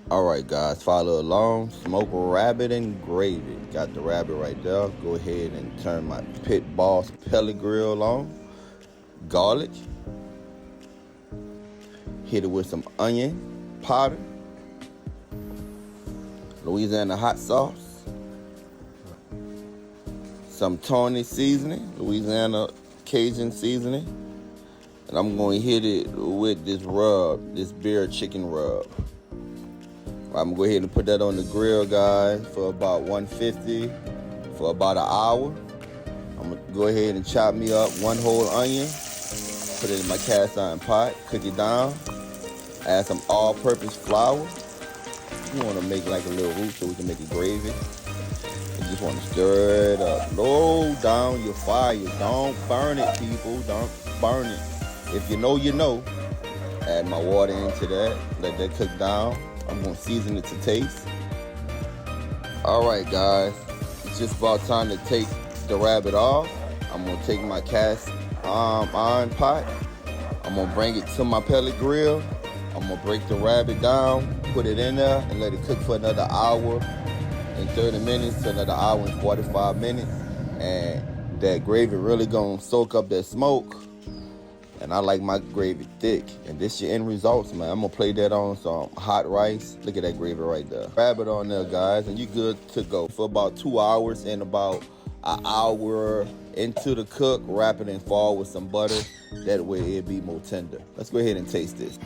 All right, guys, follow along. Smoked rabbit and gravy. Got the rabbit right there. Go ahead and turn my Pit Boss pellet grill on. Garlic. Hit it with some onion powder. Louisiana hot sauce. Some Tony seasoning. Louisiana Cajun seasoning. And I'm going to hit it with this rub, this beer chicken rub. I'm gonna go ahead and put that on the grill, guys, for about 150 for about an hour. I'm gonna go ahead and chop me up one whole onion, put it in my cast iron pot, cook it down, add some all-purpose flour. You wanna make like a little roux so we can make it gravy. You just wanna stir it up. Low down your fire. Don't burn it, people. Don't burn it. If you know, you know. Add my water into that. Let that cook down. I'm gonna season it to taste. All right, guys, it's just about time to take the rabbit off. I'm gonna take my cast iron pot. I'm gonna bring it to my pellet grill. I'm gonna break the rabbit down, put it in there, and let it cook for another hour and 30 minutes to another hour and 45 minutes. And that gravy really gonna soak up that smoke. And I like my gravy thick. And this your end results, man. I'm gonna play that on some hot rice. Look at that gravy right there. Grab it on there, guys, and you good to go. For about 2 hours and about an hour into the cook, wrap it in foil with some butter. That way it'll be more tender. Let's go ahead and taste this.